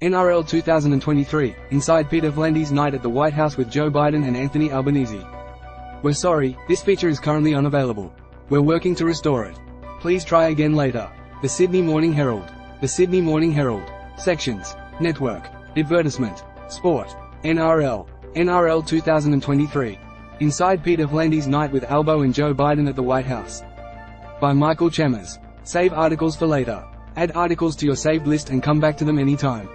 NRL 2023, inside Peter V'landys' night at the White House with Joe Biden and Anthony Albanese. We're sorry, this feature is currently unavailable. We're working to restore it. Please try again later. The Sydney Morning Herald. The Sydney Morning Herald. Sections. Network. Advertisement. Sport. NRL. NRL 2023. Inside Peter V'landys' night with Albo and Joe Biden at the White House. By Michael Chambers. Save articles for later. Add articles to your saved list and come back to them anytime.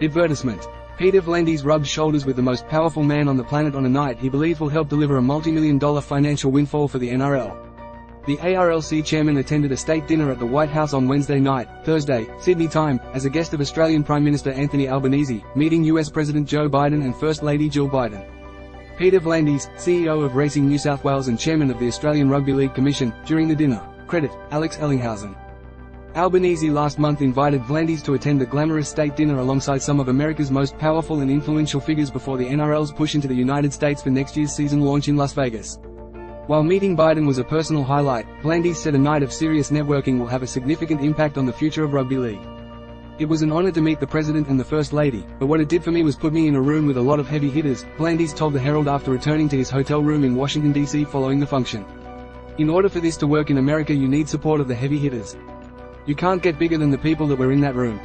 Advertisement. Peter V'landys rubbed shoulders with the most powerful man on the planet on a night he believes will help deliver a multi-million-dollar financial windfall for the NRL. The ARLC chairman attended a state dinner at the White House on Wednesday night, Thursday, Sydney time, as a guest of Australian Prime Minister Anthony Albanese, meeting US President Joe Biden and First Lady Jill Biden. Peter V'landys, CEO of Racing New South Wales and chairman of the Australian Rugby League Commission, during the dinner. Credit, Alex Ellinghausen. Albanese last month invited V'landys to attend the glamorous state dinner alongside some of America's most powerful and influential figures before the NRL's push into the United States for next year's season launch in Las Vegas. While meeting Biden was a personal highlight, V'landys said a night of serious networking will have a significant impact on the future of rugby league. It was an honor to meet the President and the First Lady, but what it did for me was put me in a room with a lot of heavy hitters, V'landys told the Herald after returning to his hotel room in Washington, D.C. following the function. In order for this to work in America, you need support of the heavy hitters. You can't get bigger than the people that were in that room.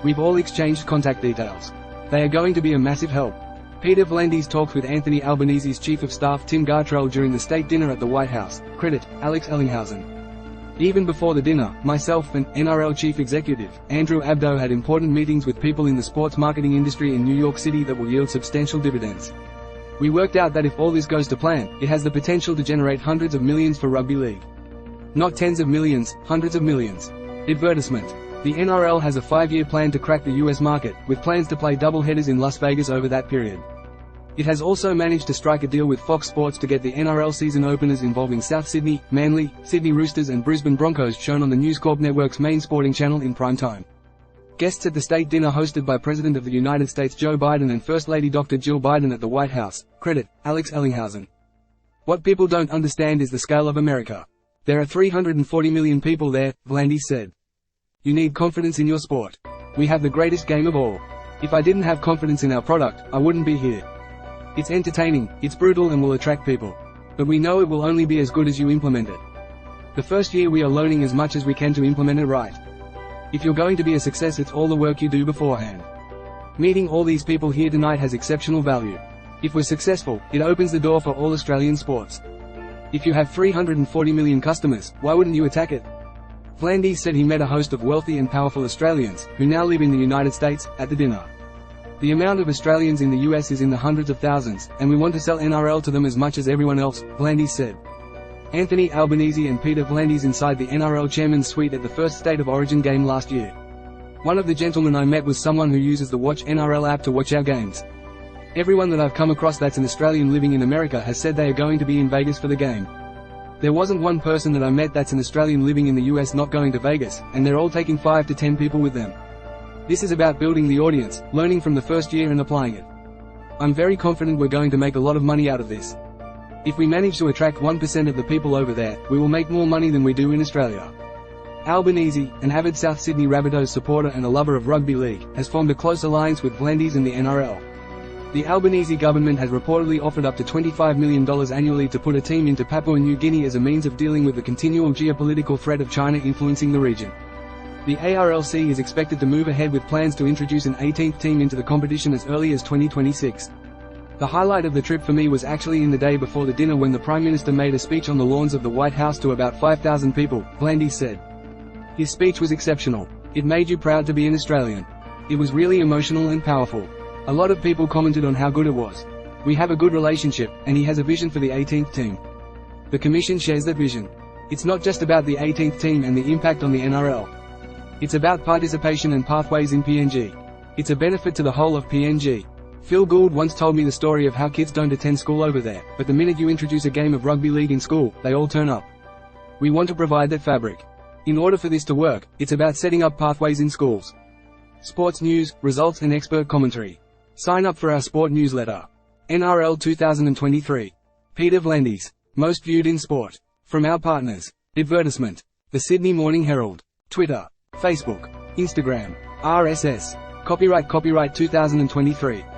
We've all exchanged contact details. They are going to be a massive help. Peter V'landys talked with Anthony Albanese's Chief of Staff Tim Gartrell during the state dinner at the White House. Credit, Alex Ellinghausen. Even before the dinner, myself and NRL Chief Executive, Andrew Abdo, had important meetings with people in the sports marketing industry in New York City that will yield substantial dividends. We worked out that if all this goes to plan, it has the potential to generate hundreds of millions for rugby league. Not tens of millions, hundreds of millions. Advertisement. The NRL has a 5-year plan to crack the US market, with plans to play doubleheaders in Las Vegas over that period. It has also managed to strike a deal with Fox Sports to get the NRL season openers involving South Sydney, Manly, Sydney Roosters and Brisbane Broncos shown on the News Corp network's main sporting channel in prime time. Guests at the state dinner hosted by President of the United States Joe Biden and First Lady Dr. Jill Biden at the White House. Credit, Alex Ellinghausen. What people don't understand is the scale of America. There are 340 million people there, V'landys said. You need confidence in your sport. We have the greatest game of all. If I didn't have confidence in our product, I wouldn't be here. It's entertaining, it's brutal and will attract people. But we know it will only be as good as you implement it. The first year we are learning as much as we can to implement it right. If you're going to be a success, it's all the work you do beforehand. Meeting all these people here tonight has exceptional value. If we're successful, it opens the door for all Australian sports. If you have 340 million customers, why wouldn't you attack it? V'landys said he met a host of wealthy and powerful Australians, who now live in the United States, at the dinner. The amount of Australians in the US is in the hundreds of thousands, and we want to sell NRL to them as much as everyone else, V'landys said. Anthony Albanese and Peter V'landys inside the NRL chairman's suite at the first State of Origin game last year. One of the gentlemen I met was someone who uses the Watch NRL app to watch our games. Everyone that I've come across that's an Australian living in America has said they are going to be in Vegas for the game. There wasn't one person that I met that's an Australian living in the US not going to Vegas, and they're all taking 5 to 10 people with them. This is about building the audience, learning from the first year and applying it. I'm very confident we're going to make a lot of money out of this. If we manage to attract 1% of the people over there, we will make more money than we do in Australia. Albanese, an avid South Sydney Rabbitohs supporter and a lover of rugby league, has formed a close alliance with V'landys and the NRL. The Albanese government has reportedly offered up to $25 million annually to put a team into Papua New Guinea as a means of dealing with the continual geopolitical threat of China influencing the region. The ARLC is expected to move ahead with plans to introduce an 18th team into the competition as early as 2026. The highlight of the trip for me was actually in the day before the dinner when the Prime Minister made a speech on the lawns of the White House to about 5,000 people, V'landys said. His speech was exceptional. It made you proud to be an Australian. It was really emotional and powerful. A lot of people commented on how good it was. We have a good relationship, and he has a vision for the 18th team. The Commission shares that vision. It's not just about the 18th team and the impact on the NRL. It's about participation and pathways in PNG. It's a benefit to the whole of PNG. Phil Gould once told me the story of how kids don't attend school over there, but the minute you introduce a game of rugby league in school, they all turn up. We want to provide that fabric. In order for this to work, it's about setting up pathways in schools. Sports news, results and expert commentary. Sign up for our sport newsletter. NRL 2023. Peter V'landys. Most viewed in sport. From our partners. Advertisement. The Sydney Morning Herald. Twitter. Facebook. Instagram. RSS. Copyright 2023.